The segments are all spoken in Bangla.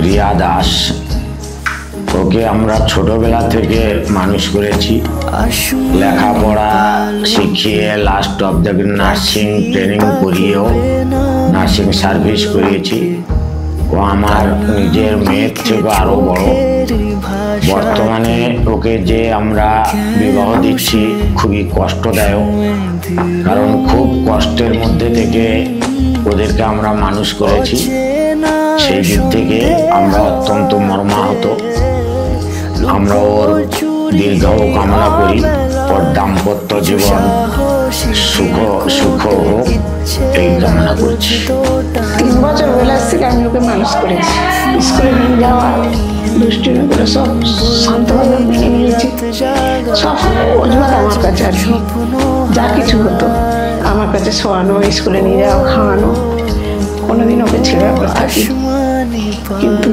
রিয়া দাস। ওকে আমরা ছোটবেলা থেকে মানুষ করেছি, লেখাপড়া শিখিয়ে last of the nursing training করিয়েও নার্সিং সার্ভিস করিয়েছি। ও আমার নিজের মেয়ের থেকে আরো বড়। বর্তমানে ওকে যে আমরা বিবাহ দিচ্ছি খুবই কষ্টদায়ক, কারণ খুব কষ্টের মধ্যে থেকে ওদেরকে আমরা মানুষ করেছি। সেই দিক থেকে আমরা অত্যন্ত মর্মাহত। আমরা ওর দীর্ঘ কামনা করি, ওর দাম্পত্য জীবন সুখ হোক, এই কামনা করছি। 3 বছর বয়স থেকে আমি ওকে মানুষ করেছি। স্কুলে নিয়ে যাওয়া, দুষ্টুমি করে সব শান্তভাবে মেনে নিয়েছি। সব অজুহাত আমার কাছে আছে। যা কিছু হতো আমার কাছে শোয়ানো, স্কুলে নিয়ে যাওয়া, খাওয়ানো, কোনোদিন ওকে ছেড়ে থাকি। কিন্তু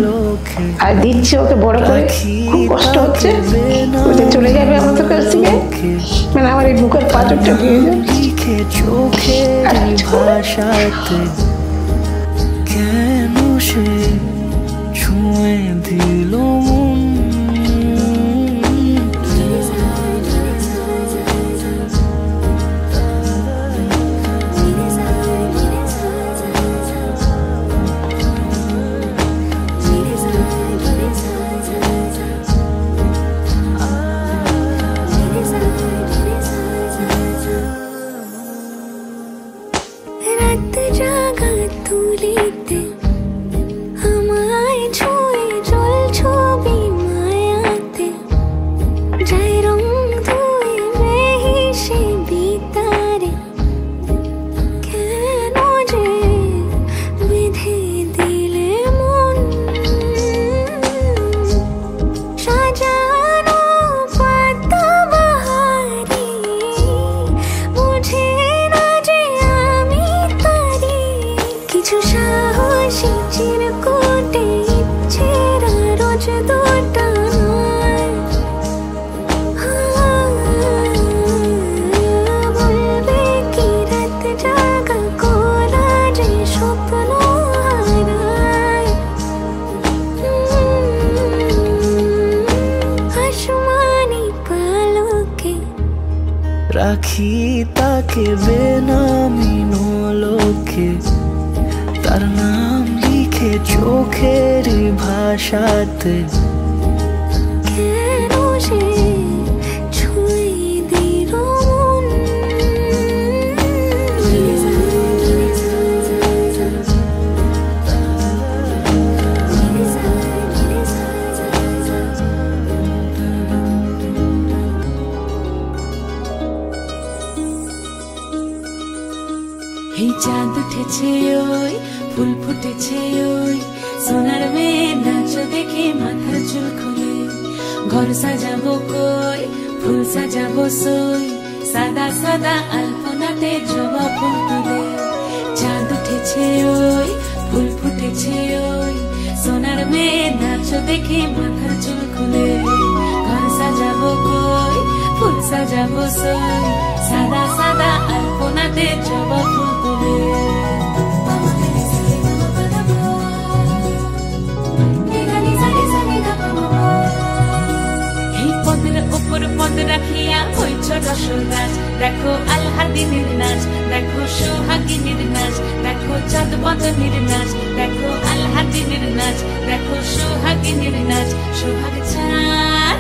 আর দিচ্ছি ওকে বড় করে, খুব কষ্ট হচ্ছে। ওদের চলে যাবে আমাদের কাছ থেকে, মানে আমার এই বুকের পাথরটা ভেঙে যাবে। কেন সে ছুঁয়ে দিল মন? রাখি তাকে বেনামি লোকে, তার নাম লিখে চোখের ভাষাতে। কেন সে ছুঁয়ে দিল মন? এই চাঁদ উঠেছে ওই, ফুল ফুটেছে ওই, সোনার মেয়ে নাচ দেখে মাথার চুল খুলে। ঘর সাজাবো কই, ফুল সাজাবো সই, সাদা সাদা আলপনাতে জবা ফুল তুলে। চাঁদ উঠেছে ওই, ফুল ফুটেছে ওই, সোনার মেয়ে নাচ দেখে মাথার চুল খুলে। ঘর সাজাবো কই, ফুল সাজাবো সই, সাদা সাদা আলপনাতে জবা ফুল তুলে। এই পদের উপর পদ রাখিয়া হইছ রসরাজ, দেখো আলহাদিনের নাচ, দেখো সোহাগিনীর নাচ, দেখো চাঁদ বদনের নাচ, দেখো আলহাদিনের নাচ, দেখো সোহাগিনীর নাচ। সোহাগ চাঁদ,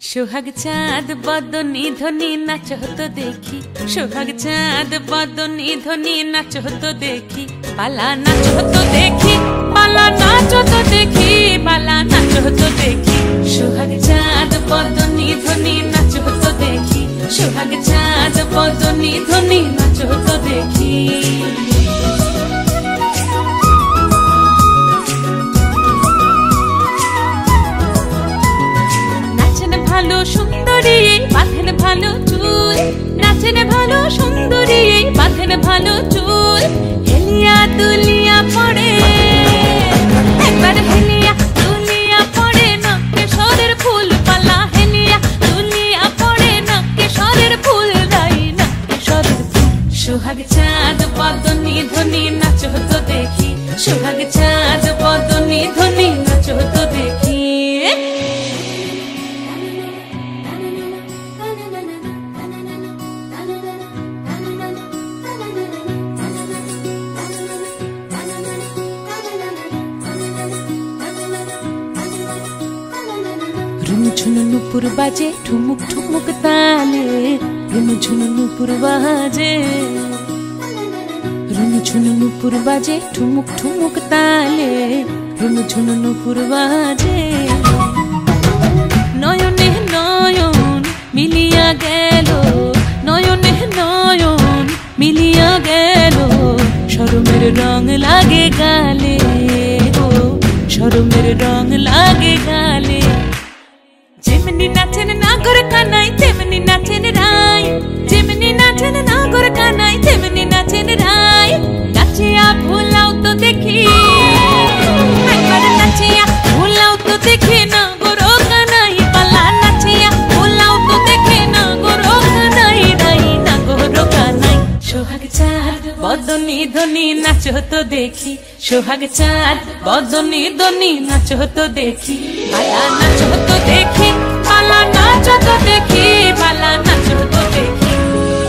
সোহাগ চাঁদ বদনী ধ্বনি নাচ হতো দেখি, সোহাগ চাঁদ বদনী ধ্বনি নাচ হতো দেখি। পালা নাচ হতো দেখি, পালা নাচ হতো দেখি, পালা নাচ হতো দেখি। সোহাগ চাঁদ বদনী ধ্বনি নাচ হতো দেখি, সোহাগ চাঁদ বদনী ধ্বনি নাচ হতো দেখি। ভালো সুন্দরী বাঁধেন ভালো চুল, নাচেন ভালো সুন্দরী বাঁধেন ভালো চুল। হেলিয়া দুলিয়া পড়ে, একবার হেলিয়া দুলিয়া পড়ে, নকেশ্বরের ফুল পালা। হেলিয়া দুলিয়া পড়ে, নকেশ্বরের ফুল দাই, নকেশ্বরের ফুল। সোহাগ চাঁদ বদনী ধ্বনি নাচ হতো দেখি, সোহাগ চাঁদ ঝুনু নুপুর বাজে ঠুমুক ঠুমুক তালে রুনু ঝুনু নুপুর বাজে রুনু ঝুনু নুপুর বাজে ঠুমুক ঠুমুক তালে রুনু ঝুনু নুপুর বাজে নয়নে নয়ন মিলিয়া গেল নয়নে নয়ন মিলিয়া গেল শরমের রং লাগে গালে ও শরমের রং লাগে গালে যেমনি নাচেন নাগর কানাই তেমনি নাচেন রাই যেমনি নাচেন নাগর কানাই তেমনি নাচেন রাই নাচিয়া ভুলাও তো দেখি একবার নাচিয়া ভুলাও তো দেখি নাগর কানাই পালা নাচিয়া ভুলাও তো দেখি নাগর কানাই রাই নাগর কানাই সোহাগ চাঁদ বদনি ধনি নাচো তো দেখি সোহাগ চাঁদ বদনি ধনি নাচো তো দেখি পালা নাচো তো দেখি পালা নাচো তো দেখি পালা নাচো তো দেখি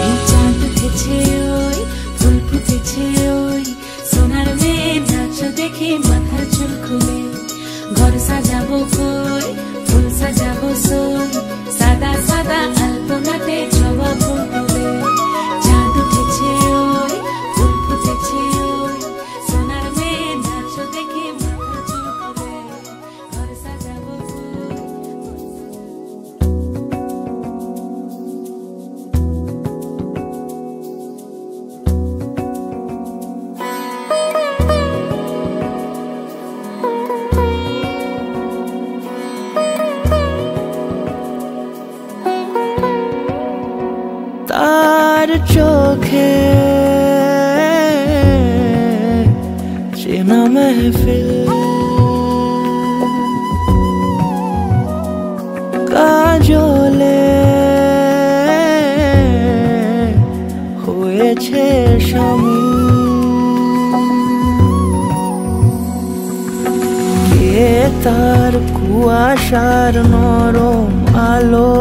এই চাঁদ উঠেছে ওই ফুল ফুটেছে ওই সোনার মেয়ে নাচো দেখি মাথার চুল খুলে ঘর সাজাবো কই ফুল সাজাবো সই সাদা সাদা আলপনাতে জবা ফুল তুলে চাঁদ উঠেছে ওই ফুল ফুটেছে ওই সোনার মেয়ে নাচো দেখি মাথার চুল খুলে ঘর সাজাবো তার চোখে চেনা মেহফিল কাজলে হয়েছে শামিল কে তার কুয়াশার নরম আলো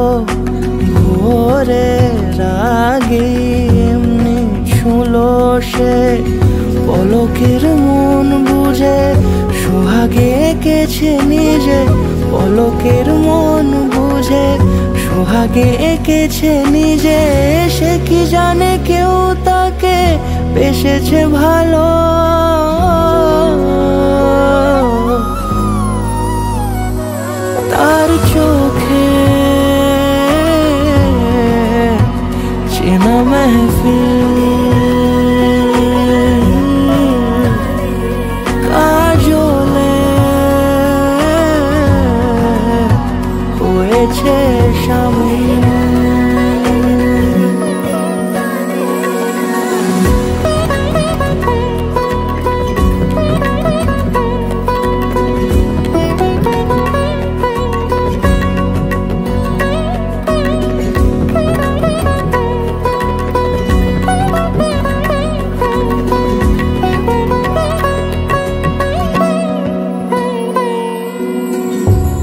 ভোরের আগে এমনি ছুলো সে পলকের মন বুঝে সোহাগে এঁকেছে নিজে পলকের মন বুঝে সোহাগে এঁকেছে নিজে সে কি জানে কেউ তাকে বেসেছে ভালো তার চোখে চেনা মেহফিল কাজলে হয়েছে শামিল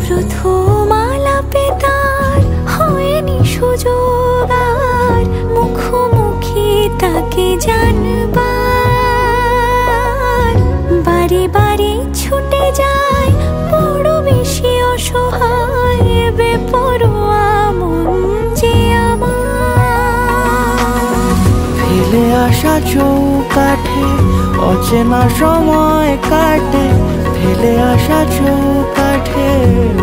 প্রথম আলাপে তার হয়নি সুযোগ আর মুখোমুখি তাকে জানবার বারে বারে ছুটে যায় বড় বেশি অসহায় বেপরোয়া মন যে আমার ফেলে আসা চৌকাঠে অচেনা সময় কাটে ফেলে আসা চৌকাঠে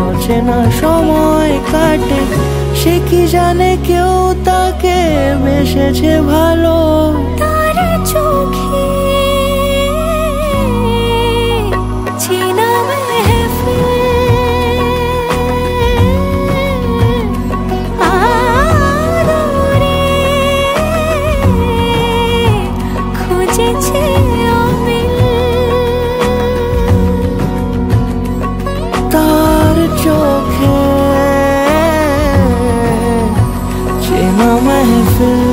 অচেনা সময় কাটে সে কি জানে কেউ তাকে বেসেছে ভালো তার চোখে চেনা মেহফিল আদরে খুঁজেছে অমিল তার চোখে চেনা মেহফিল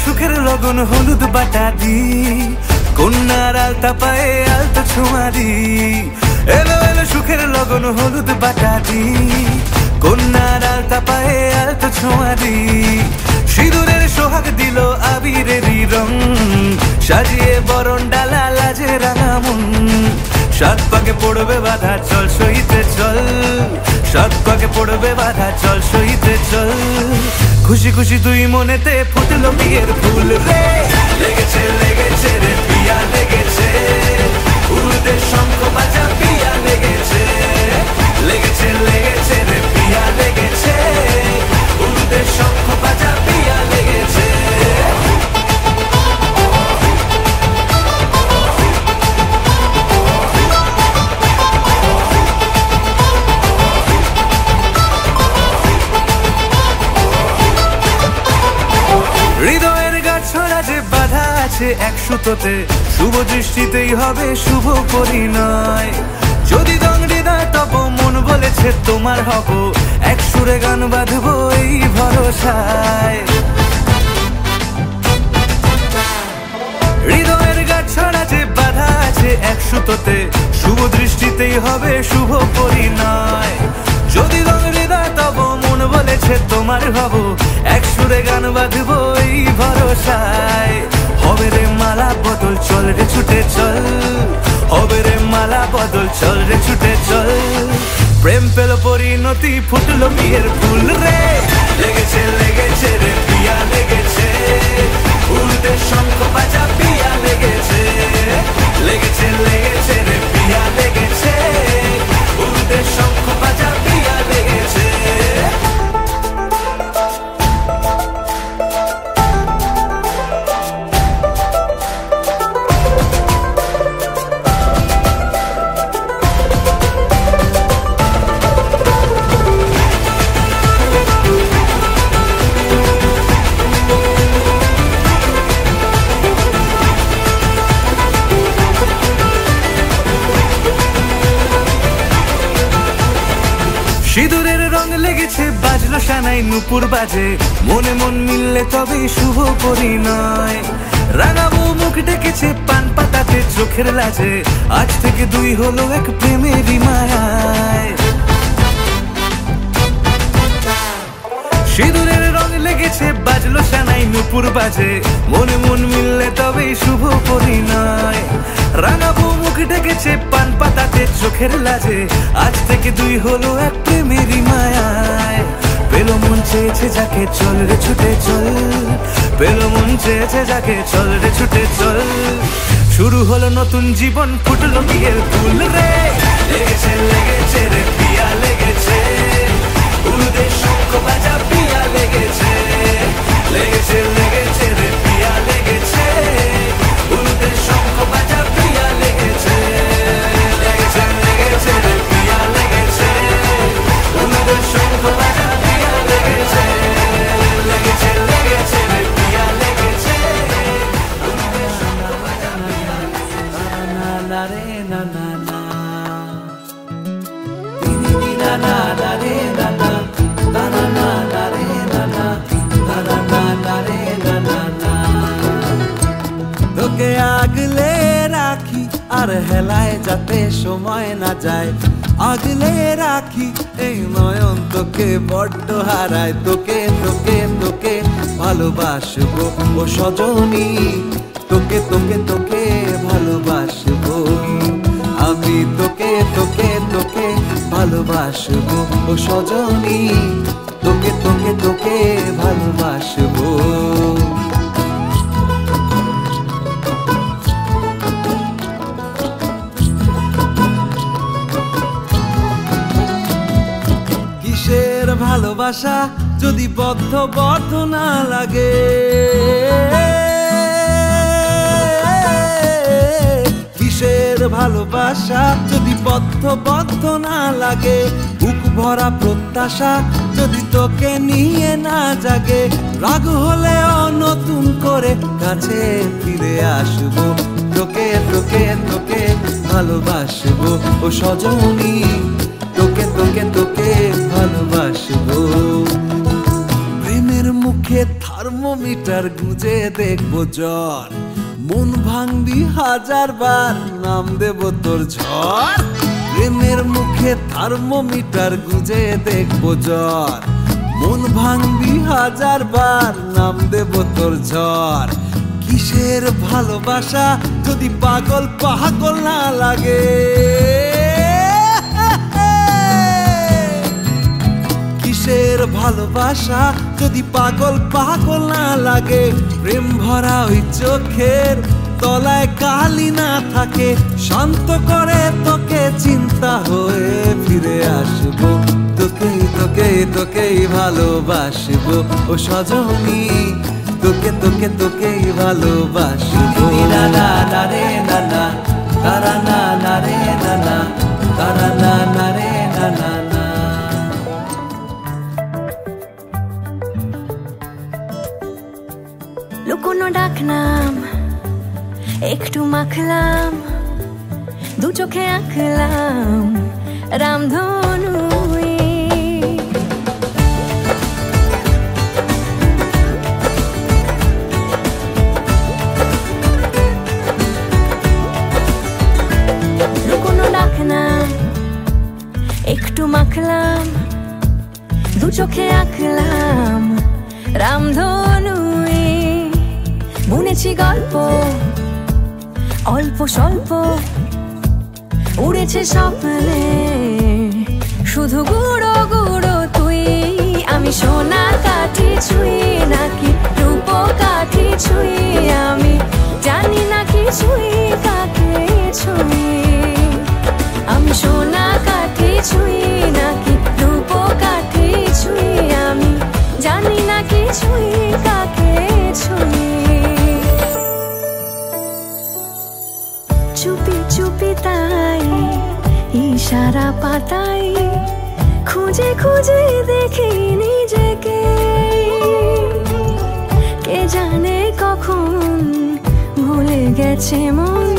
সুখের লগন হলুদ বাটা দি কন্যার আলতা পায়ে আলতা ছোঁয়া দি এলো এলো সুখের লগন হলুদ বাটা দি কন্যার আলতা পায়ে আলতা ছোঁয়া দি সিঁদুরের সোহাগ দিল আবিরেরই রং সাজিয়ে বরণ ডালা লাজে রাঙা মন সাত পাকে পড়বে বাধা চল সইতে চল সাত পাকে পড়বে বাধা চল সইতে চল খুশি খুশি তুই মনেতে ফুটলো বিয়ের ফুল রে লেগেছে লেগেছে রে পিয়া লেগেছে উলুদের শঙ্খ বাজা পিয়া লেগেছে লেগেছে লেগেছে রে পিয়া লেগেছে উলুদের শঙ্খ বাজা পিয়া লেগেছে হৃদয়ের গাছড়া যে বাধা আছে এক সুতোতে শুভ দৃষ্টিতেই হবে শুভ পরিণয় যদি দংড়িদার তব মন বলেছে তোমার হব এক সুরে গান বাঁধবো এই ভরসায় হৃদয়ের গাছড়া যে বাধা আছে এক সুতোতে শুভ দৃষ্টিতেই হবে শুভ পরিণয় যদি দংড়িদার তব মন বলেছে তোমার হব এক সুরে গান বাঁধবো এই ভরসায় হবে রে মালা বদল চল রে ছুটে চল হবে রে মালা বদল চল রে ছুটে চল প্রেম পেল পরিণতি ফুটলো বিয়ের ফুল রে লেগেছে লেগেছে রে পিয়া লেগেছে উলুদের শঙ্খ বাজা পিয়া লেগেছে লেগেছে লেগেছে রে পিয়া লেগেছে উলুদের শঙ্খ বাজা পিয়া লেগেছে শানাই নুপুর বাজে, মনে মন মিললে তবেই শুভ পরিণয়। রাঙাবো মুখ ডেকেছে পান পাতাতে চোখের লাজে, আজ থেকে দুই হলো এক প্রেমেরই মায়ায়। সিঁদুরের রং লেগেছে বাজলো শানাই নুপুর বাজে, মনে মন মিললে তবেই শুভ পরিণয়। রাঙাবো মুখ ডেকেছে পান পাতাতে চোখের লাজে, আজ থেকে দুই হলো এক প্রেমেরই মায়ায়। পেলো মন চেয়েছে যাকে চল রে ছুটে চল, পেলো মন চেয়েছে যাকে চল রে ছুটে চল। শুরু হলো নতুন জীবন, ফুটলো বিয়ের ফুল রে। লেগেছে লেগেছে রে পিয়া লেগেছে, উলুদের শঙ্খ বাজা পিয়া লেগেছে। লেগেছে লেগেছে রে পিয়া লেগেছে, উলুদের শঙ্খ বাজা পিয়া লেগেছে। লেগেছে লেগেছে রে পিয়া লেগেছে, উলুদের শঙ্খ বাজা পিয়া লেগেছে। লেগেছে লেগেছে রে পিয়া লেগেছে, উলুদের শঙ্খ বাজা পিয়া লেগেছে। না না রে না না না, দিদি না না না রে না না, না না না রে না না, না না না রে না না না। তোকে আগলে রাখি আর হেলায় যাতে সময় না যায়, আগলে রাখি এই নয়ন তোকে বড্ড হারায়। তোকে তোকে তোকে ভালোবাসবো ও সজনী, তোকে তোকে তোকে ভালোবাসবো আমি। তোকে তোকে তোকে ভালোবাসবো ও সজনী, তোকে তোকে তোকে ভালোবাসবো। কিসের ভালোবাসা যদি বদ্ধ বদ্ধ না লাগে, কিসের ভালোবাসা যদি বদ্ধ বদ্ধ না লাগে। বুক ভরা প্রত্যাশা যদি তোকে নিয়ে না জাগে, রাগ হলেও নতুন করে কাছে ফিরে আসবো। তোকে তোকে তোকে ভালোবাসবো ও সজনী, তোকে তোকে তোকে ভালোবাসবো। প্রেমের মুখে থার্মোমিটার গুঁজে দেখবো জ্বর, মন ভাঙবি হাজার বার নাম দেব তোর ঝড়। প্রেমের মুখে থার্মোমিটার গুঁজে দেখবো জ্বর, মন ভাঙবি হাজার বার নাম দেব তোর ঝড়। কিসের ভালোবাসা যদি পাগল পাগল না লাগে, কিসের ভালোবাসা যদি পাগল পাগল না লাগে। প্রেম ভরা ওই চোখের তলায় কালি না থাকে, শান্ত করে তোকে চিন্তা হয়ে ফিরে আসবো। তোকেই তোকেই তোকেই ভালোবাসবো ও সজনী, তোকে তোকে তোকেই ভালোবাসবো। না না না রে না না, তারা না না রে না না, তারা না না রে না না না। লুকোনো ডাকনাম একটু মাখলাম, দু চোখে আঁকলাম রামধনু। লুকোনো ডাকনাম একটু মাখলাম, দু চোখে আঁকলাম রামধনু। বুনেছি গল্প অল্প স্বল্প, উড়েছে স্বপ্নে শুধু গুঁড়ো গুঁড়ো তুই। আমি সোনা কাঠি ছুঁই নাকি রূপ কাঠি ছুঁই, আমি জানি না কি ছুঁই কাকে ছুঁই। আমি সোনা কাঠি ছুঁই নাকি রূপ কাঠি ছুঁই, আমি জানি না কি ছুঁই কাকে ছুঁই। চুপি চুপি তাই ইশারা পাতাই, খুঁজে খুঁজে দেখি নিজেকে। কে জানে কখন ভুলে গেছে মন,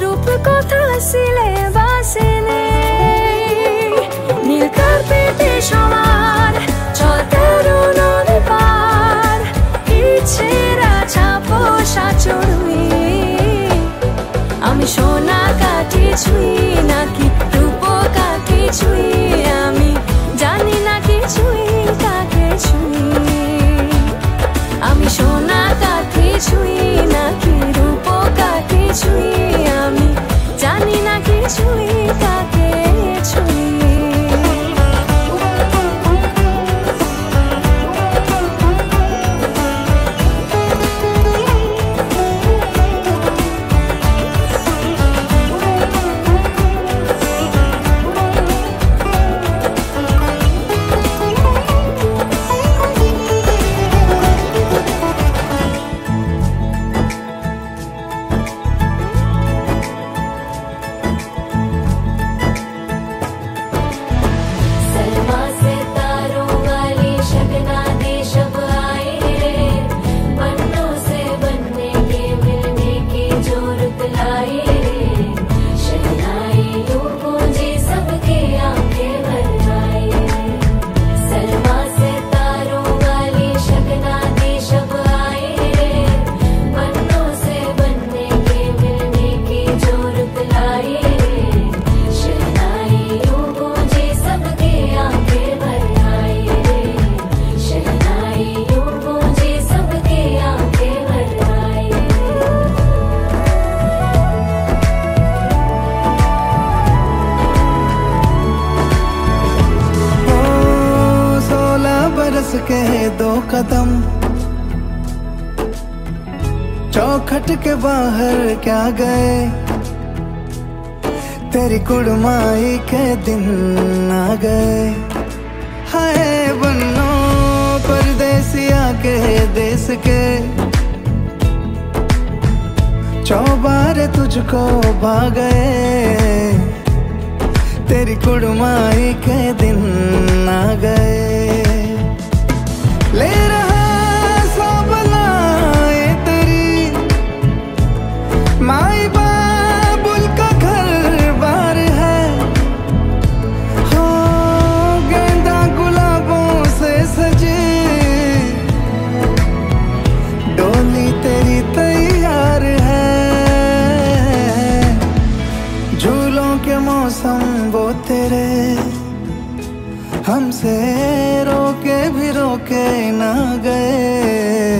রূপ কথা সিলেবাসে নেই। নীল কার্পেটে সবার চলতে बरस के 2 कदम, चौखट के बाहर क्या गए, तेरी कुड़माई के दिन आ गए। हाय बन्नो परदेसिया के देश के, चौबारे तुझको भा गए, तेरी कुड़माई के दिन आ गए। ले रहा सब लाए तेरी माई बाबुल का घर बार है, हो गेंदा गुलाबों से सजी डोली तेरी तैयार है। झूलों के मौसम वो तेरे, हमसे रोके भी रोके ना गए,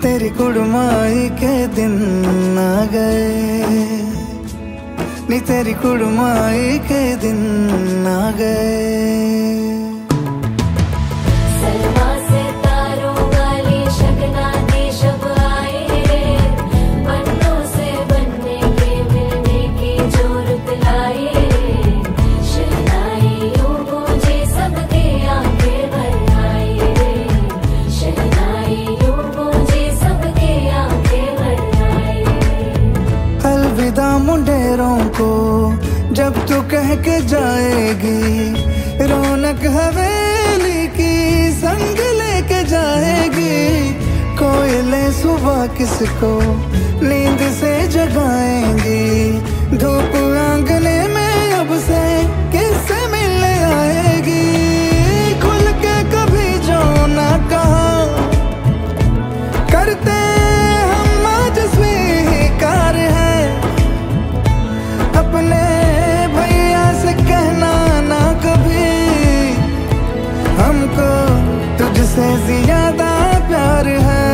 तेरी कुड़माई के दिन आ गए, नी तेरी कुड़माई के दिन आ गए। मुंडेरों को जब तू कह के जाएगी, रौनक हवेली की संग लेके जाएगी। कोयले सुबह किसको नींद से जगाएंगी, धूप आंगने में अब से किससे मिलने आएगी। खुल के कभी जो ना कहा करते हम आज स्वीकार है, अपने भैया से कहना ना कभी, हमको तुझसे ज्यादा प्यार है।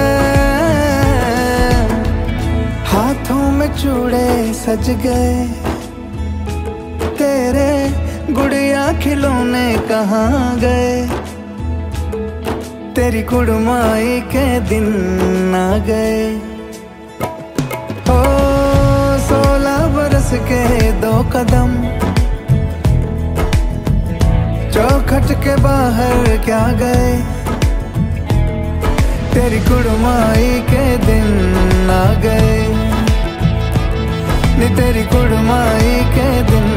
हाथों में चूड़े सज गए, तेरे गुड़िया खिलौने कहाँ गए, तेरी कुड़माई के दिन आ गए। 16 बरस के 2 कदम, चौखट के बाहर क्या गए, तेरी कुड़माई के दिन आ गए, नी तेरी कुड़माई के दिन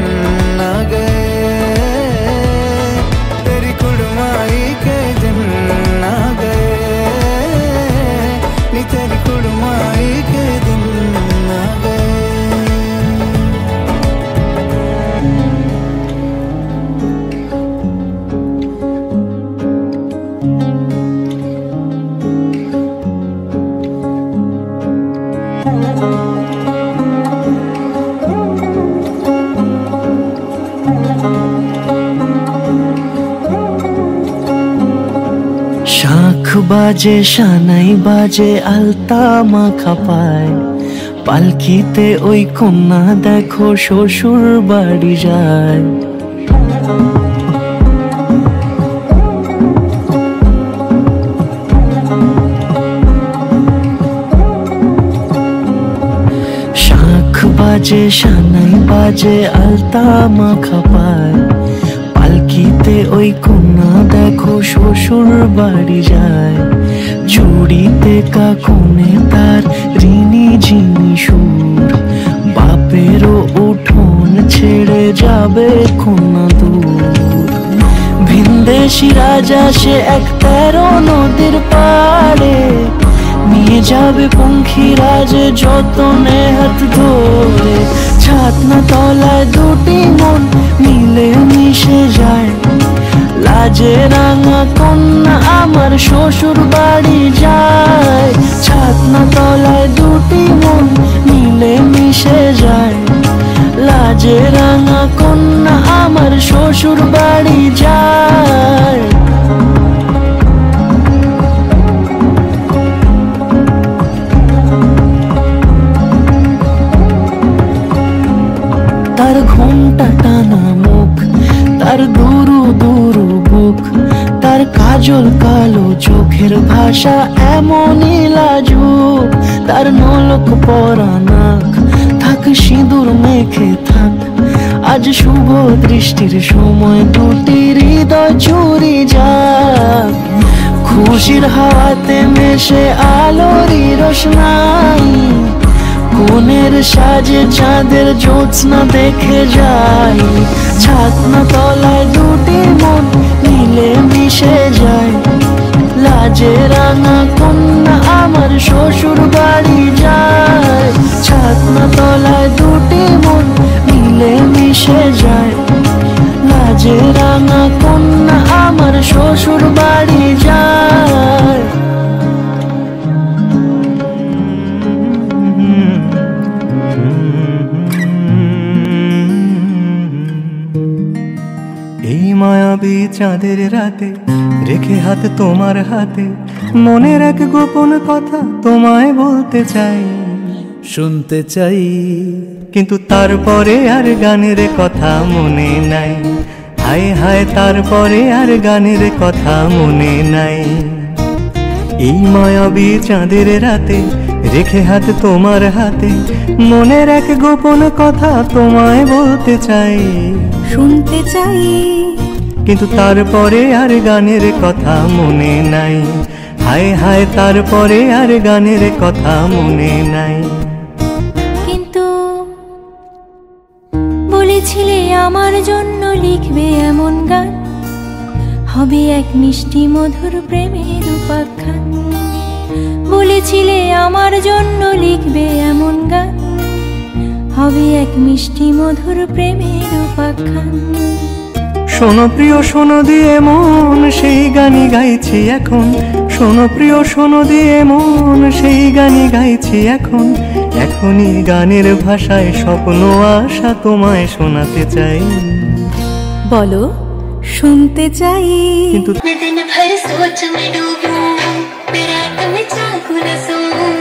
आ गए, तेरी कुड़माई के दिन आ गए, नी तेरी कुड़माई के दिन आ गए। শাঁখ বাজে সানাই বাজে আলতা মাখা পায়, পালকিতে ওই কন্যা দেখো শ্বশুর বাড়ি যায়। শাঁখ বাজে সানাই বাজে আলতা মাখা পায়, পালকিতে ওই কন্যা দেখো শ্বশুর বাড়ি যায়। চুড়িতে কাকনে তার ঋণী ঝিনি সুর, বাপেরও উঠোন ছেড়ে যাবে কন্যা দূর। ভিনদেশি রাজা সে 13 নদীর পাড়ে, নিয়ে যাবে পঙ্খিরাজ যতনে হাত ধরে। ছাতনা তলায় দুটি মন মিলে মিশে যায়, লাজে রাঙা কন্যা আমার শ্বশুর বাড়ি যায়। ছাতনা তলায় দুটি মন মিলে মিশে যায়, লাজে রাঙা কন্যা আমার শ্বশুর বাড়ি যায়। তার ঘোমটা টানা মুখ, তার দুরু দুরু বুক, তার কাজল কালো চোখের ভাষা এমনই লাজুক, তার নলক পরা নাক থাক সিঁদুর মেখে থাক। আজ শুভ দৃষ্টির সময় দুটি হৃদয় চুরি যাক, খুশির হাওয়াতে মেশে আলোরই রোশনাই। কোণের সাজে চাঁদের জ্যোৎস্না দেখে যাই, ছাতনা তলায় দুটি মন মিলে মিশে যায়। লাজে রাঙা কন্যা আমার শ্বশুর বাড়ি যায়, ছাতনা তলায় দুটি মন মিলে মিশে যায়। লাজে রাঙা কন্যা আমার শ্বশুর বাড়ি যায়। এই মায়াবী চাঁদের রাতে রেখে হাত তোমার হাতে, মনের এক গোপন কথা তোমায় বলতে চাই, শুনতে চাই। কিন্তু তারপরে আর গানের কথা মনে নাই, হায় হায় তারপরে আর গানের কথা মনে নাই। এই মায়াবী চাঁদের রাতে রেখে হাত তোমার হাতে, মনের এক গোপন কথা তোমায় বলতে চাই, শুনতে চাই। কিন্তু তারপরে আর গানের কথা মনে নাই, হায় হায় তারপরে আর গানের কথা মনে নাই। কিন্তু বলেছিলে আমার জন্য লিখবে এমন গান, হবে এক মিষ্টি মধুর প্রেমের উপাখ্যান। বলেছিলে আমার জন্য লিখবে এমন গান, হবে এক মিষ্টি মধুর প্রেমের উপাখ্যান। শোনো প্রিয় শোনো দিয়ে মন সেই গানই গাইছি এখন, শোনো প্রিয় শোনো দিয়ে মন সেই গানই গাইছি এখন। এখনই গানের ভাষায় স্বপ্ন আশা তোমায় শোনাতে চাই। বলো শুনতে চাই। কিন্তু मैं दिन भर सोच में डूबूं, मेरा तुम चाहूं न सोऊं,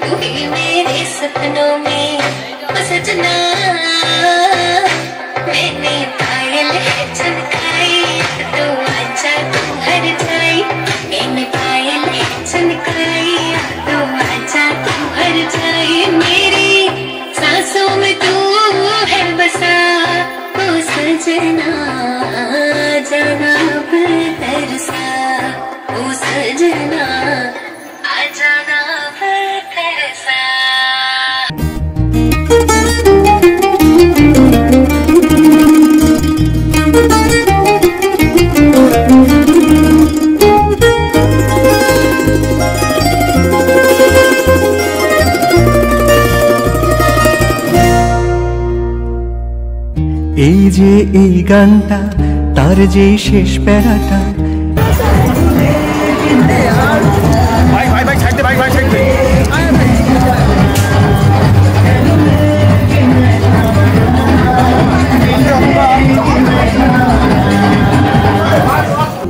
तू ही मेरे सपनों में ओ सजना। मैंने पायल है चमकाई तो अच्छा तू हर जाई, मैंने पायल है चमकाई तो अच्छा तू हर जाई। मेरी सांसों में तू है बसा ओ सजना, जाना तरसा ओ सजना, आ जाना तरसा। এই যে এই গানটা তার যেই শেষ প্যারাটা,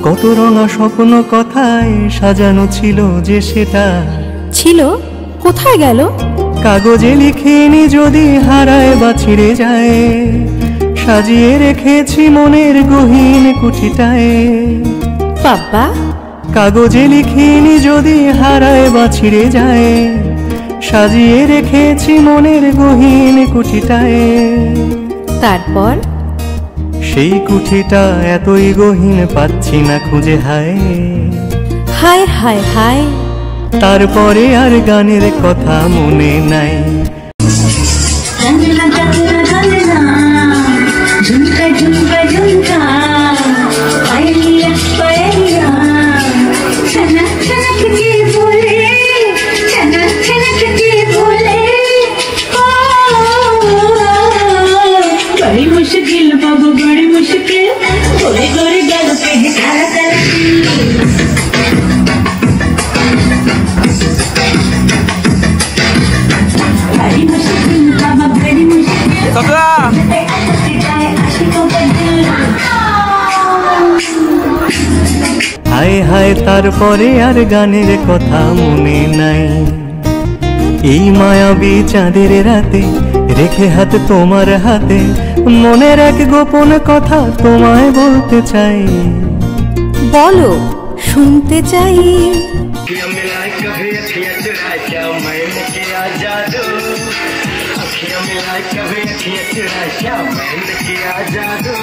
কত রঙা স্বপ্ন কথায় সাজানো ছিল যে সেটা ছিল কোথায় গেল? কাগজে লিখিনি যদি হারায় বা ছিঁড়ে যায়, সাজিয়ে রেখেছি মনের গহীন কুঠিটায়। বাবা কাগজে লিখিনি যদি হারায় বা ছিঁড়ে যায়, সাজিয়ে রেখেছি মনের গহীন কুঠিটায়। তারপর সেই কুঠিটা এতই গহীন পাচ্ছি না খুঁজে, হায় হায় হায় হায়। তারপরে আর গানের কথা মনে নাই। झुमका झुमका झुमका पायलिया पायलिया, छनक छनक के बोले, छनक छनक के बोले। बड़ी मुश्किल बाबू बड़ी मुश्किल, गोरे गोरे गाल पे है काला काला तिल। बड़ी मुश्किल बाबा बड़ी मुश्किल, হায় হায় তারপরে আর গানের কথা মনে নাই। এই মায়াবী চাঁদের রাতে রেখে হাত তোমার হাতে, মনের এক গোপন কথা তোমায় বলতে চাই। বলো শুনতে চাই। अखियां मिलाए कभी अखियां चुराए क्या मैंने किया जादू अखियां मिलाए कभी अखियां चुराए क्या मैंने किया जादू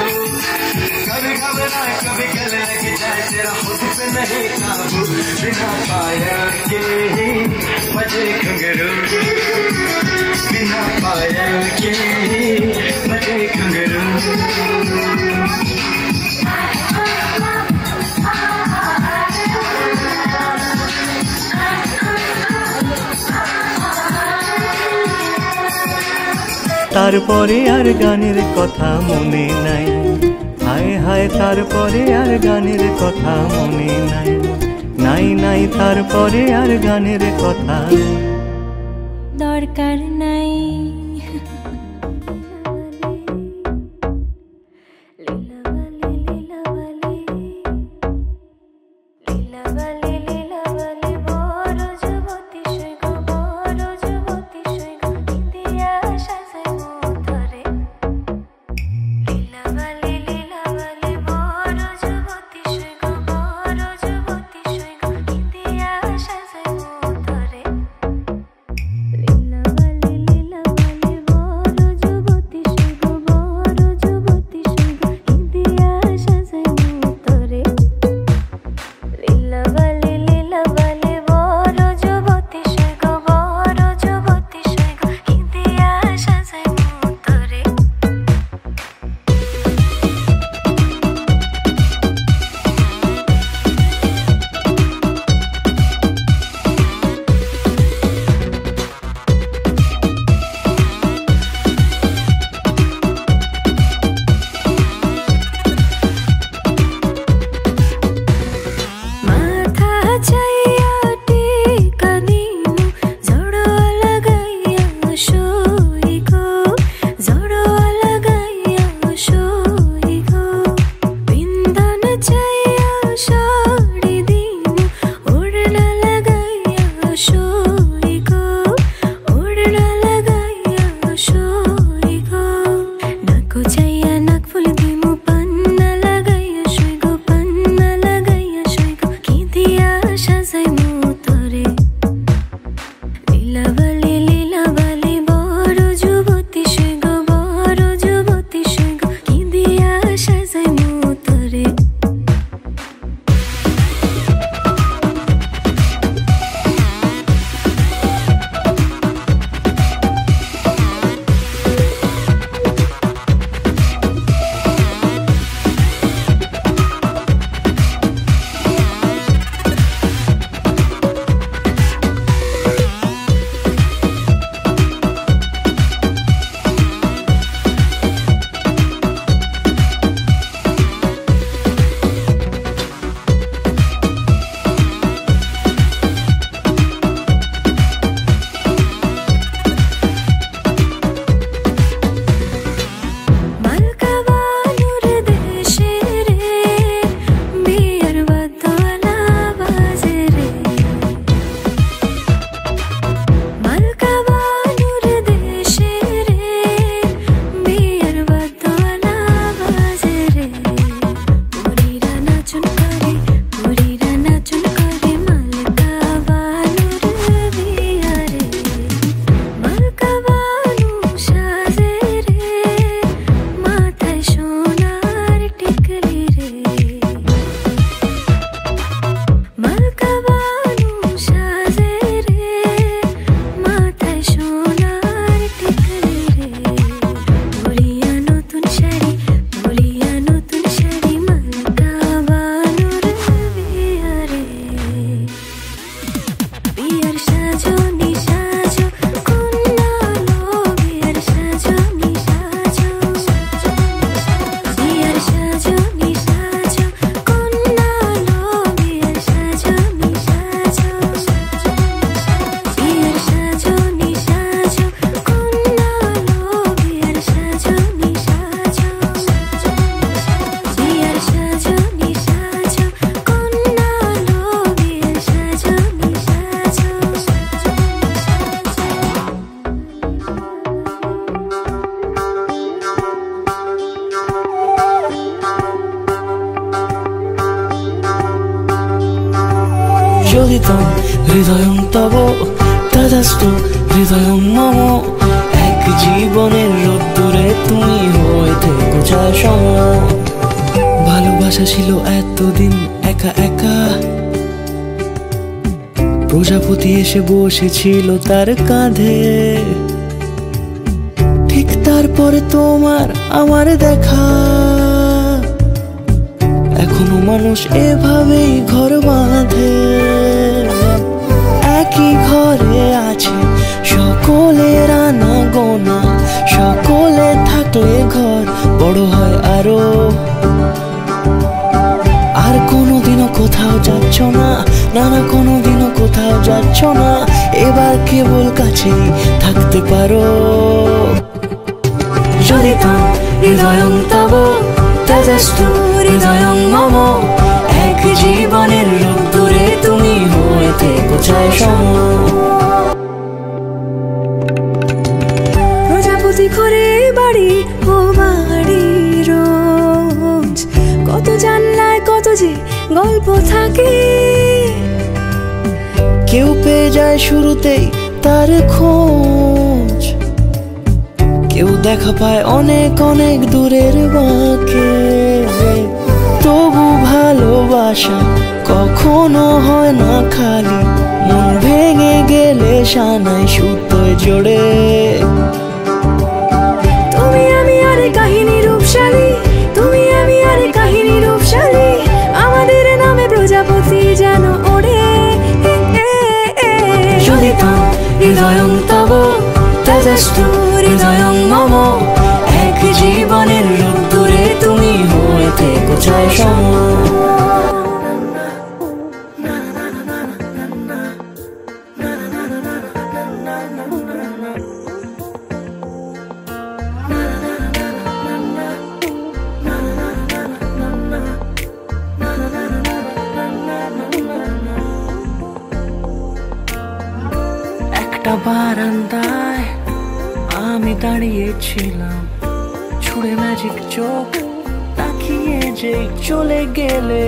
कभी घबराए कभी गले लग जाए तेरा खुद पे नहीं काबू बिना पाया के ही बजे घुंघरू बिना पाया के ही बजे घुंघरू তারপরে আর গানের কথা মনে নাই, হায় হায় তারপরে আর গানের কথা মনে নাই, নাই নাই তারপরে আর গানের কথা দরকার নাই। লীলা যদি তম হৃদয়ং তব তদাস্তু হৃদয়ং মম এক জীবনের রোদ্দুরে তুমি হয়ে থেকো চায় সম ভালোবাসা ছিল এতদিন একা একা প্রজাপতি এসে বসেছিল তার কাঁধে ঠিক তারপরে তোমার আমার দেখা এখনো মানুষ এভাবেই ঘর বাঁধে একই ঘরে আছে সকলের আনা গোনা সকলে থাকলে ঘর বড় হয় আরো আর কোনোদিনও কোথাও যাচ্ছ না নানা কোনোদিনও কোথাও যাচ্ছ না এবার কেবল কাছেই থাকতে পারো যদি তম হৃদয়ং তব তদাস্তু হৃদয়ং মম এক জীবনের রোদ্দুরে তুমি হয়ে থেকো চায় সম প্রজাপতি করে বাড়ি ও বাড়ি রোজ কত জানলায় কত যে গল্প থাকে কেউ পেয়ে যায় শুরুতেই তার খোঁজ কেউ দেখা পায় অনেক অনেক দূরের বাঁকে তবু ভালোবাসা কখনো হয় না খালি মন ভেঙে গেলে সানাই সুতোয় জোড়ে তুমি আমি আরে কাহিনী রূপশালী তুমি আমি আরে কাহিনী রূপশালী আমাদের নামে প্রজাপতি যেন ওড়ে যদি তম হৃদয়ং তব তদাস্তু হৃদয়ং মম এক জীবনের রোদ্দুরে তুমি হয়ে থেকো চায় সম একটা বারান্দায় আমি দাঁড়িয়েছিলাম ছুড়ে ম্যাজিক চোখ তাকিয়ে যে চলে গেলে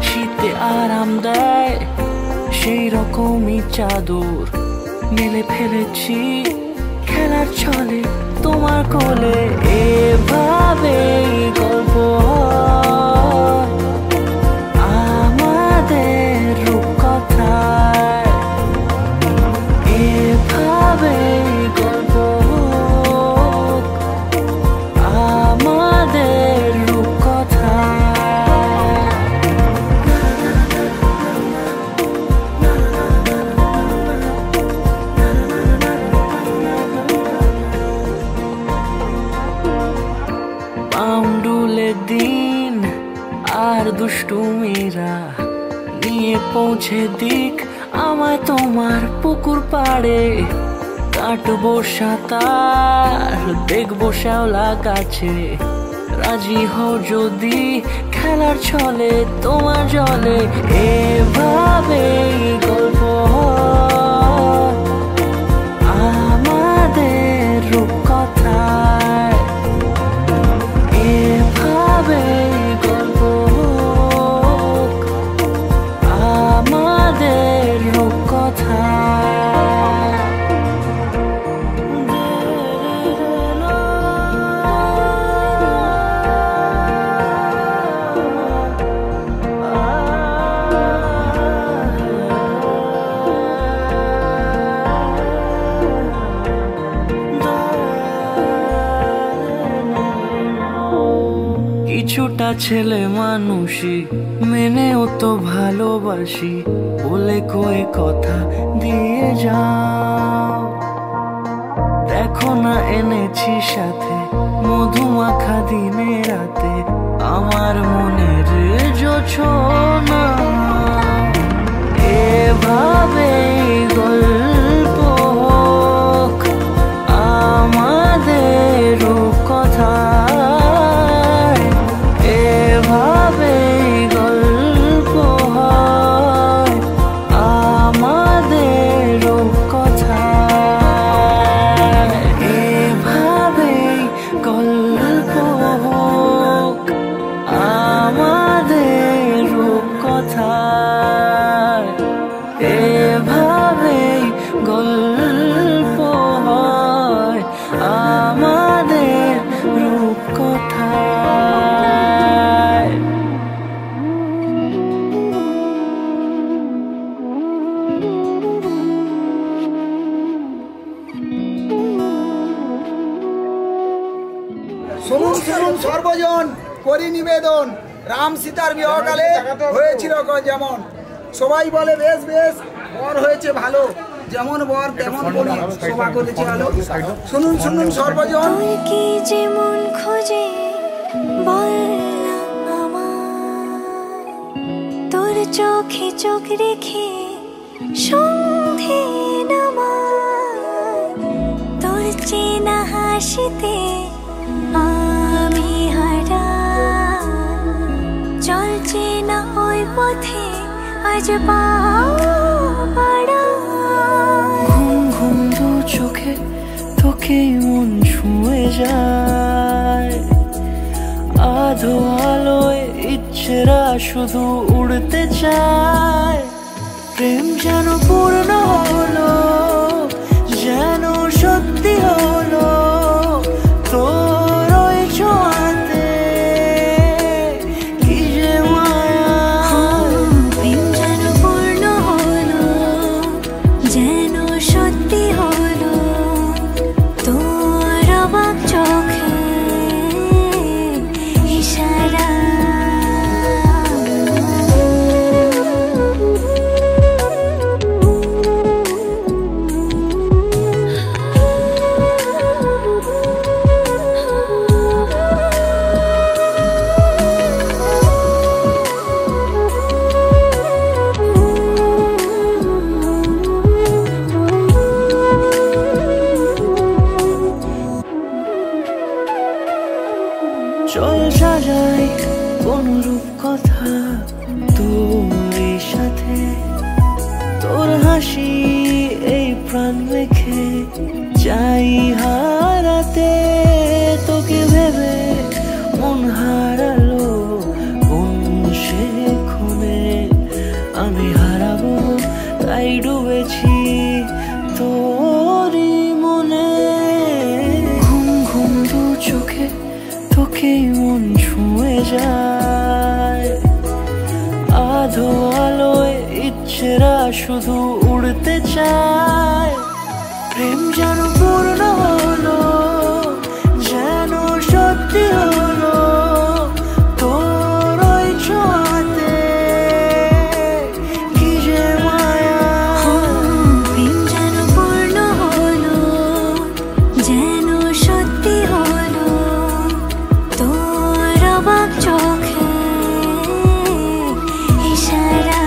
শীতে আরাম দেয় সেই রকমই চাদর মেলে ফেলেছি খেলার ছলে তোমার কোলে এভাবে গল্প আমাদের রূপকথায় এভাবে গল্প আমাদের রূপকথায় পাউন্ডুলে দিন আর দুষ্টুমিরা নিয়ে পৌঁছে দিক আমায় তোমার পুকুর পাড়ে কাটবো সাঁতার দেখবো শ্যাওলা গাছে রাজি হও যদি খেলার ছলে তোমার জলে এভাবে গল্প আমাদের রূপকথায় এভাবে গল্প আমাদের রূপকথায় কিছুটা ছেলে মানুষই মেনেও তো ভালোবাসি বলে কয়ে কথা দিয়ে যাও দেখো না এনেছি সাথে মধুমাখা দিনে রাতে আমার মনের জোছনা এভাবে গল্প হোক আমাদের রূপকথায় এভাবে গল্প হয় আমাদের রূপকথায় এভাবে গল্প হোক আমাদের রূপকথা শুনুন সর্বজন করি নিবেদন, রাম সীতার বিবাহকালে হয়েছিল যেমন, সবাই বলে বেশ বেশ, বর হয়েছে ভালো, যেমন বর তেমন বলি, সভা করেছে আলো। শুনুন শুনুন সর্বজন। কি যেমন খোঁজে বল না আমার, তোর চোখে চোখ রেখে সন্ধে নামার, তোর চেনা হাসিতে আমি হারা, চলছে না ওই পথে আজ পাড়া। ঘুম ঘুম দু চোখে তোকে মন ছুঁয়ে যায়, আধো আলোয় ইচ্ছেরা শুধু উড়তে চায়। প্রেম যেন পূর্ণ হলো, যেন সত্যি হলো, তোর ওই ছোঁয়াতে কি যে মায়া। প্রেম যেন পূর্ণ হলো, যেন সত্যি হলো, তোর অবাক চোখে ইশারা। চল সাজাই কোন রূপ কথা তোর সাথে, তোর হাসি এই প্রাণ রেখে চাই হারাতে। তোকে ভেবে মন হারালো কোন সে খুনে, আমি হারাবো তাই ডুবেছি তোরই মনে। ঘুম ঘুম দু চোখে তোকে মন ছুঁয়ে যায়, আধো আলোয় ইচ্ছেরা শুধু উড়তে চায়। প্রেম যেন পূর্ণ হলো, যেন সত্যি হলো, তোর ওই ছোঁয়াতে কি যে মায়া। প্রেম যেন পূর্ণ হলো, যেন সত্যি হলো, তোর অবাক চোখে ইশারা।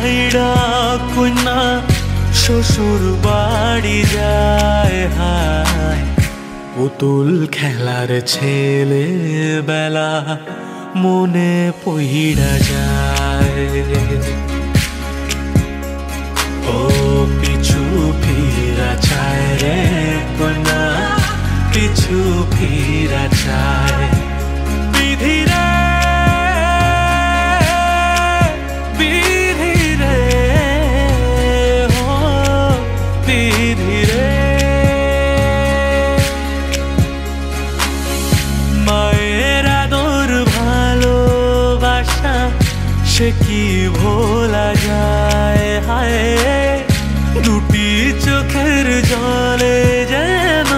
ছাইড়া কন্যা শ্বশুর বাড়ি যায় হায় পুতুল খেলার ছেলে বেলা মনে পইড়া যায় ও পিছু ফিরা চায় রে কন্যা পিছু ফিরা চায় বিধি রে বিধি রে ও বিধি রে মায়ের আদর ভালোবাসা সে কি ভোলা যায় হায় দুটি চোখের জলে যেন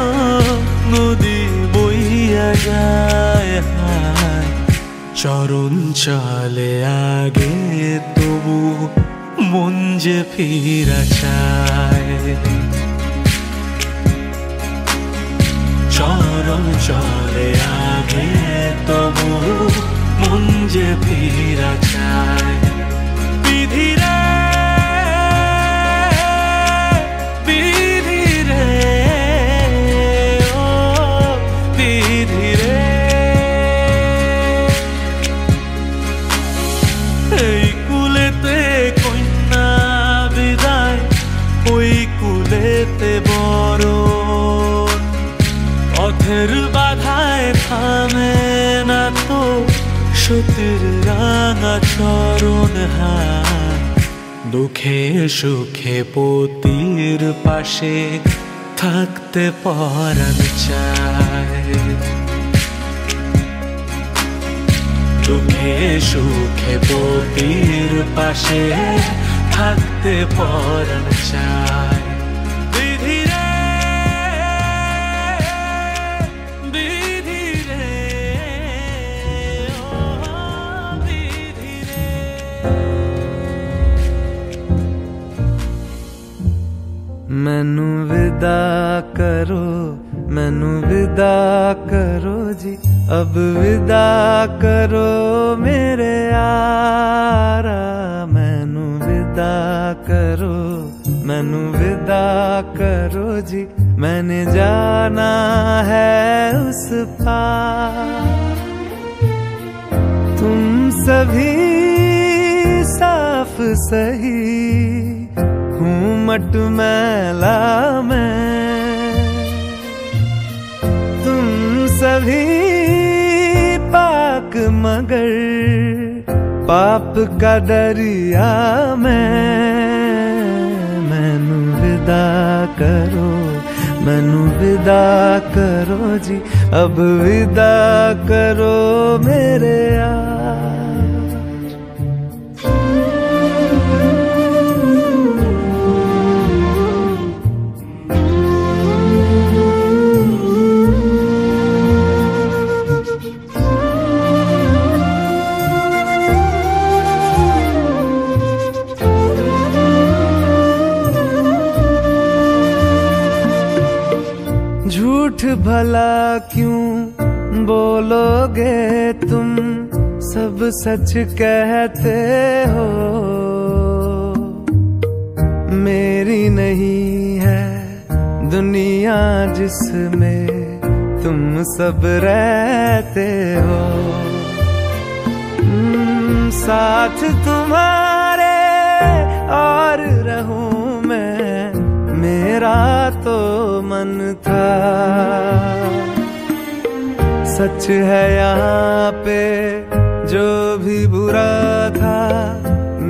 নদী বইয়া যায় হায় চরণ চলে আগে তবু মন যে ফিরা চায় চরণ চলে আগে তবু মন যে ফিরা চায় বিধি রে বিধি রে ও বিধি রে এই কুলেতে কন্যা বিদায় ওই কুলেতে বড় পথের বাধায় থামে না তো সতীর রাঙা চরণ হায় দুঃখে সুখে পতির পাশে থাকতে পরাণ চায় দুঃখে সুখে পতির পাশে থাকতে পরাণ চায় বিধি রে বিধি রে ও বিধি রে मैनू विदा करो मैनू विदा करो जी अब विदा करो मेरे यारा मैनू विदा करो मैनू विदा करो जी मैंने जाना है उस पार तुम सभी साफ सही हूँ मट मैला मैं तुम सभी पाक मगर पाप का दरिया मैनू विदा करो मैनू विदा करो जी अब विदा करो मेरे यार झूठ भला क्यों बोलोगे तुम सब सच कहते हो मेरी नहीं है दुनिया जिसमें तुम सब रहते हो साथ तुम्हारे और रहूं मैं मेरा तो मन था सच है यहाँ पे जो भी बुरा था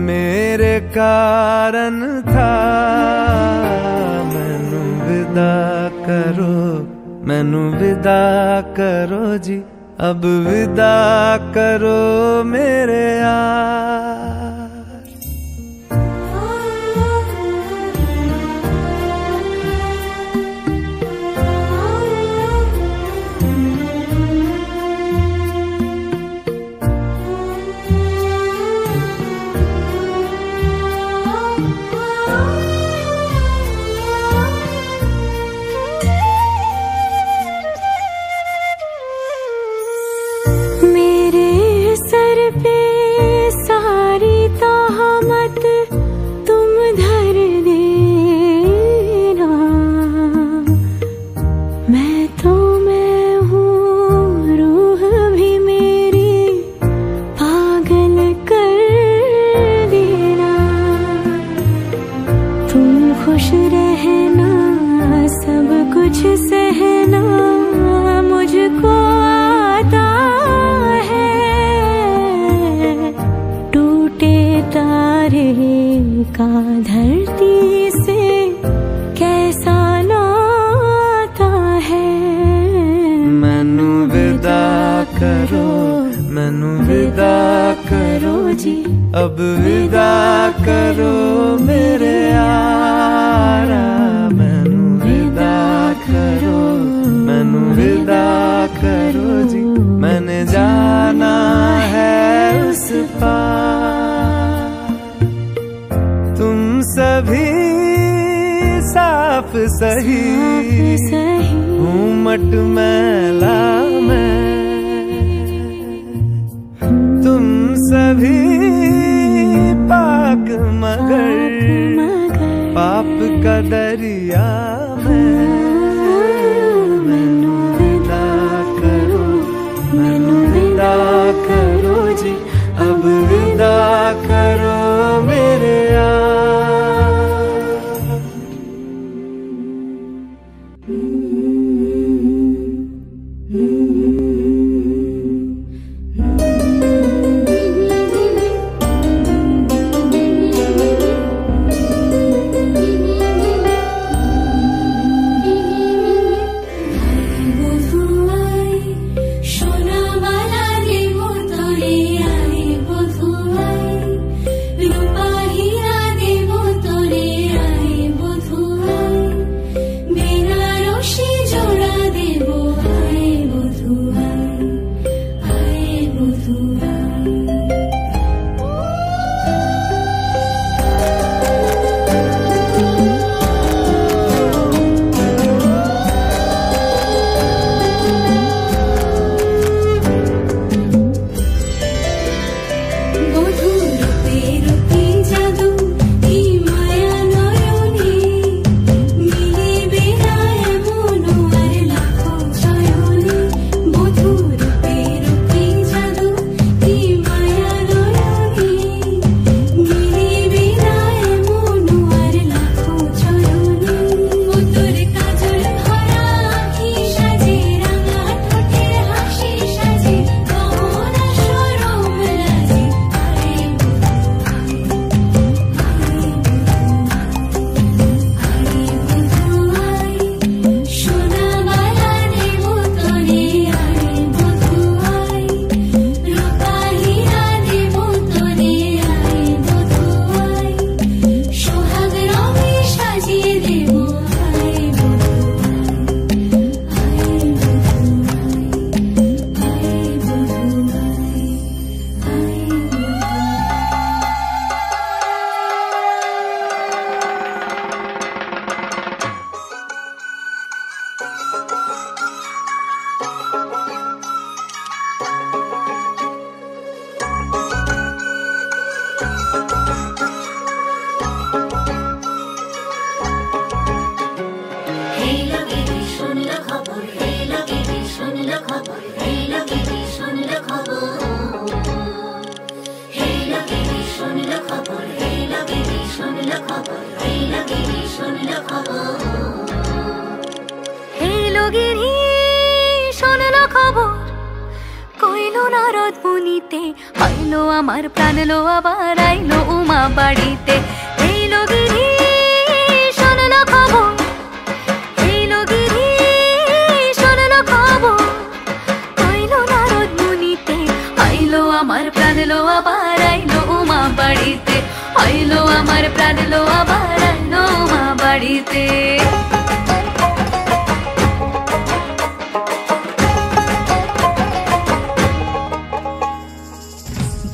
मेरे कारण था मैनू विदा करो जी अब विदा करो मेरे यार मेरे सर पे सा का धरती से कैसा नाता है। मैनू विदा करो, मैनू विदा करो जी, अब विदा करो मेरे यारा। मैनू विदा करो, मैनू विदा करो जी, मैंने जाना है उस पार। तुम सभी साफ सही हूँ मट मैला मैं, तुम सभी पाक मगर पाप का दरिया में। मैनू विदा करो, मैनू विदा करो जी, अब विदा करो मेरे यार। আইলো আমার প্রাণ লো আবার আইলো উমা বাড়িতে। এইলো গিরি শোনলো খবর, এইলো গিরি শোনলো খবর, আইলো নারদ মুনিতে। আইলো আমার প্রাণ লো আবার আইলো উমা বাড়িতে, আইলো আমার প্রাণ লো আবার আইলো উমা বাড়িতে।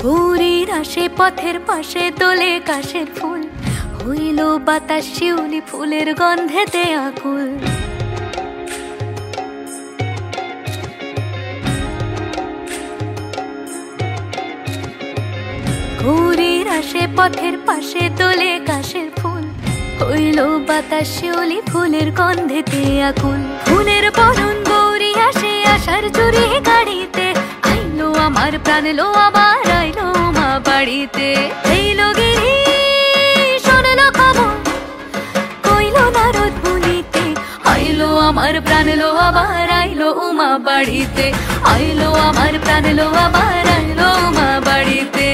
ভোরের আসে পথের পাশে দোলে কাশের ফুল, হইল বাতাস শিউলি ফুলের গন্ধেতে আকুল। ভোরের আসে পথের পাশে দোলে কাশের ফুল, হইল বাতাস শিউলি ফুলের গন্ধেতে আকুল। ফুলের বরণ গৌরী আসে আশার চুরি গাড়িতে, আইলো আমার প্রাণ লো আবার আইলো মা বাড়িতে। এইলো গিরি শোনলো খবর, কইলো নারদ মুনিতে। আইলো আমার প্রাণ লো আবার আইলো উমা বাড়িতে, আইলো আমার প্রাণ লো আবার আইলো উমা বাড়িতে।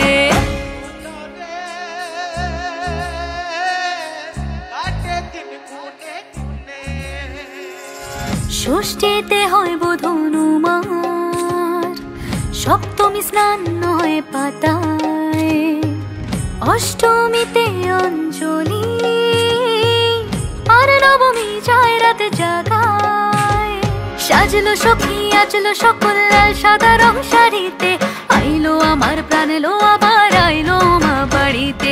ষষ্ঠীতে হয় বোধন উমার, সপ্তমী স্নান হয় পাতায়, অষ্টমীতে অঞ্জলি, আর নবমী যায় রাত জাগায়। সাজলো সখী আজলো সকল লাল সাদা রং শাড়িতে, আইলো আমার প্রাণ লো আবার আইলো মা বাড়িতে।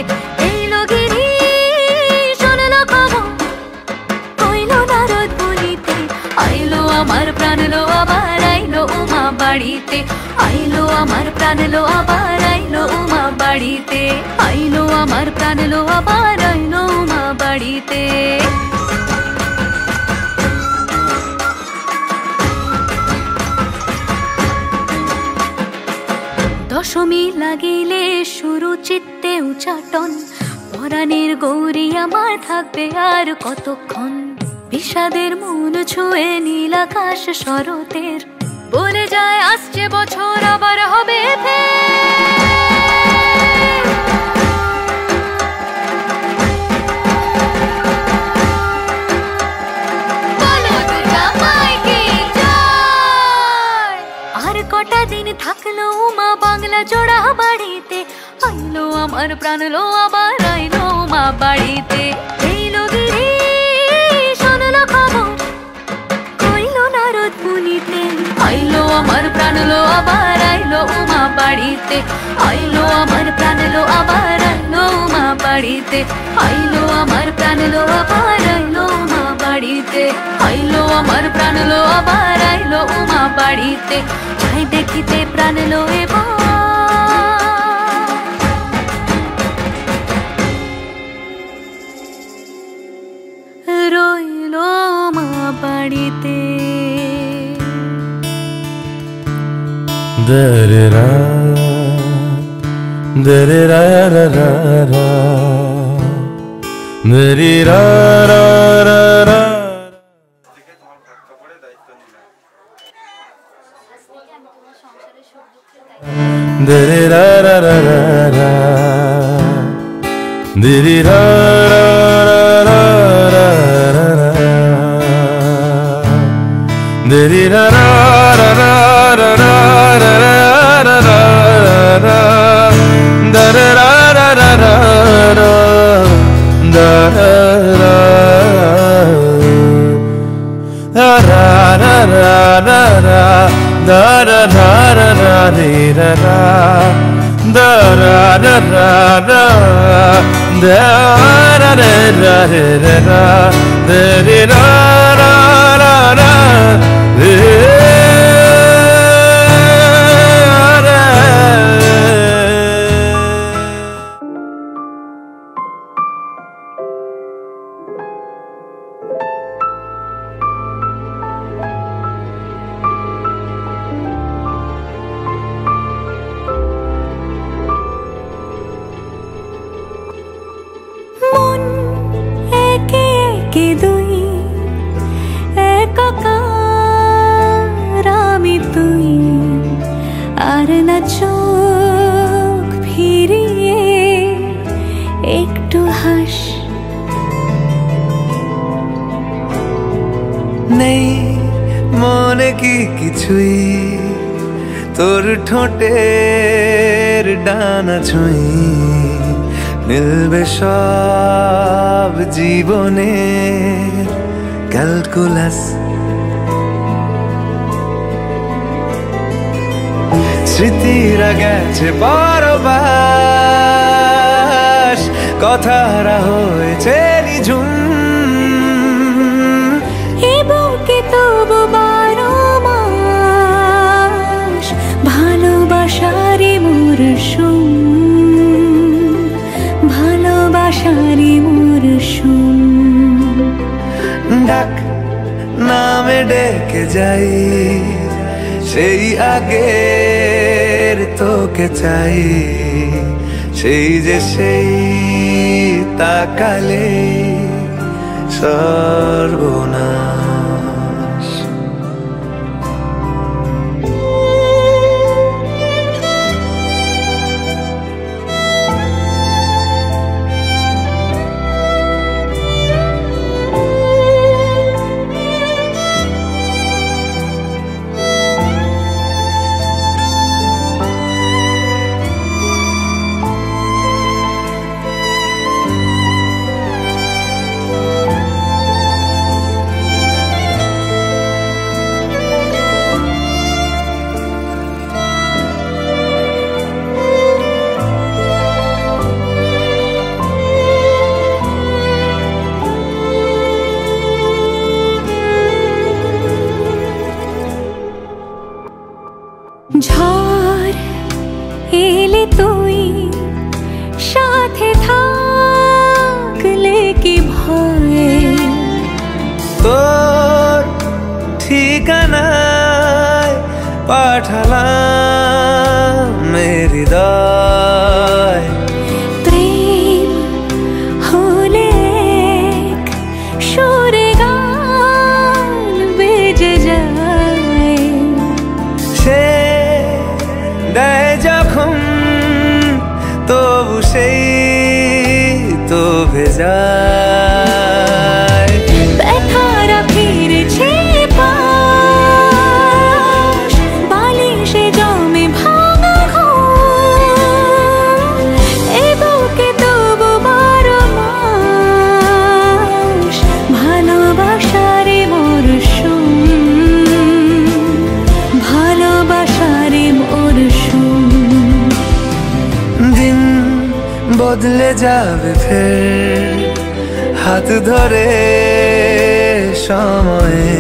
এইলো গিরি শোনলো খবর কইলো নারদ বলিতে, আইলো আমার প্রাণ লো আবার আইলো উমা বাড়িতে। আইলো আমার প্রাণ লো আবার আইলো উমা বাড়িতে, আইলো আমার প্রাণ লো আবার আইলো উমা বাড়িতে। দশমী লাগিলে শুরু চিত্তে উচাটন, পরাণের গৌরী আমার থাকবে আর কতক্ষণ। বিষাদের মন ছুঁয়ে নীল আকাশ শরতের, বলে যায় আসছে বছর আবার হবে আর কটা দিন থাকলো মা বাংলা জোড়া বাড়িতে, আইলো আমার প্রাণ লো আবার আইলো মা বাড়িতে। এইলো গিরি শোনলো খবর কইলো নারদ মুনিতে, আইলো আমার প্রাণ লো আবার আইলো উমা বাড়িতে। আইলো আমার প্রাণ লো আবার আইলো উমা বাড়িতে, আইলো আমার প্রাণ লো আবার আইলো উমা বাড়িতে। আইলো আমার প্রাণ লো আবার আইলো উমা বাড়িতে, যাই দেখিতে প্রাণ লো এবার রইলো মা বাড়িতে। দরেরা দরেরা রা রা রা দরেরা রা রা রা দরেরা রা রা রা রা দরেরা রা রা রা রা রা দরেরা রা রা রা রা রা চোখ ফিরিয়ে একটু হাস। নেই মনে কি কিছুই তোর ঠোঁটের ডানা ছুঁই, মিলবে সব জীবনের ক্যালকুলাস। স্মৃতিরা গেছে পরবাস, কথারা হয়েছে নিঝুম। এ বুকে তবু 12 মাস ভালোবাসারই মরশুম, ভালোবাসারই মরশুম। ডাক নামে ডেকে যাই, সেই আগের তোকে চাই, সেই যে সেই তাকালে সর্বনাশ। তুই সাথে থাকলে কি ভয় তোর ঠিকানায় পাঠালাম হৃদয় প্রেম হলে সুরে গান বেজে যায় সে দেয় যখন তবু সেই তো ভেজায় ব্যথারা ফিরেছে পাশ বালিশে জমে ভাঙা ঘর এ বুকে তবু 12 মাস ভালোবাসারে মরশুম ভালোবাসারে মরশুম দিন বদলে যাবে ফের হাত ধরে সময়ে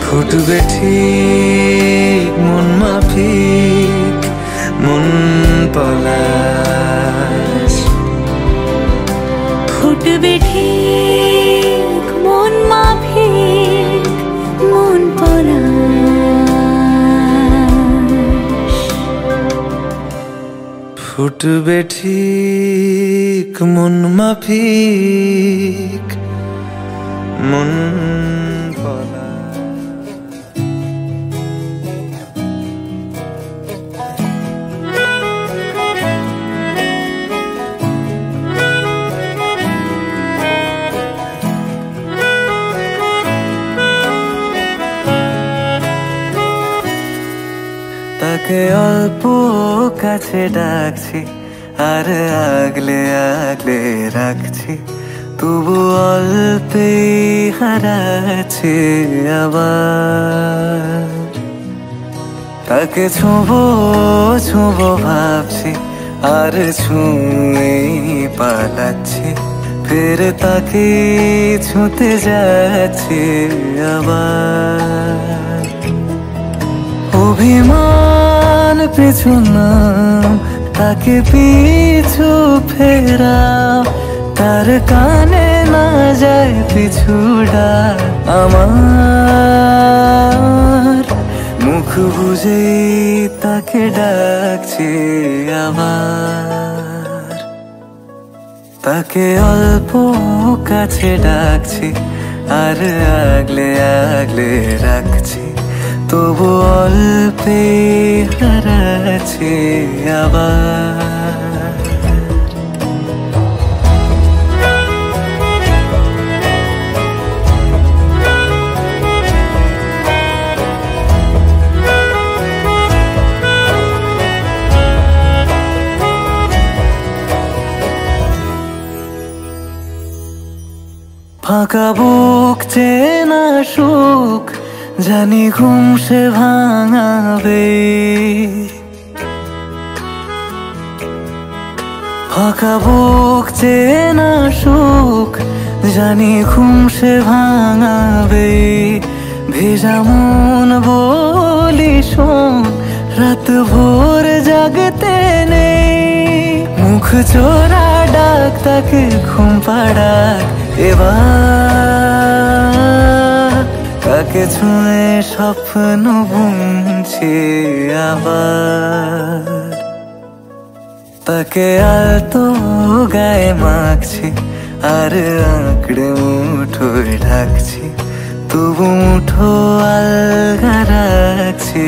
ফুটবে ঠিক মন মাফিক মন পলাশ ফুটবে ঠিক মন মাফিক মন পলাশ ফুটবে ঠিক মন মাফিক মন পলাশ তাকে অল্প কাছে ডাকছি আর আগলে আগলে রাখছি তবু অল্পে হারাচ্ছে আবার তাকে ছোঁবো ছোঁবো ভাবছি আর ছুঁয়ে পালাচ্ছি ফের তাকে ছুঁতে যাচ্ছে আবার অভিমান পিছু নাম তাকে পিছু ফেরাও তার কানে না যায় পিছুড়া আমার মুখ বুঝে তাকে ডাকছে আবার তাকে অল্প কাছে ডাকছি আর আগলে আগলে রাখছি তবু অল্পে হারাচ্ছে আবার ফাঁকা বুক চেনা সুখ জানি ঘুম সে ভাঙাবে ফাঁকা বুক চেনা সুখ জানি ঘুম সে ভাঙাবে ভেজা মন বলি শোন রাত ভোর জাগতে নেই মুখ চোরা ডাক তাকে ঘুম পাড়াক এবার তাকে ছুঁয়ে স্বপ্ন বুনছি আবার তাকে আলতো গায়ে মাখছি আর আঁকড়ে মুঠোয় ঢাকছি তবু মুঠো আলগা রাখছি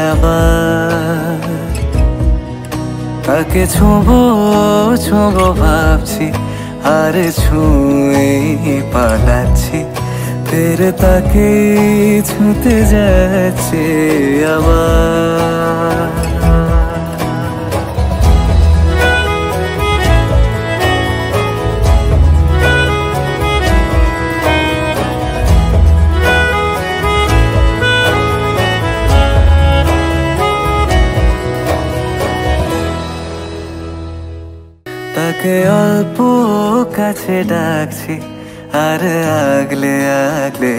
আবার তাকে ছোঁবো ছোঁবো ভাবছি আর ছুঁয়ে পালাচ্ছি ফের তাকে ছুঁতে যাচ্ছে আবার তাকে অল্প কাছে ডাকছি আর আগলে আগলে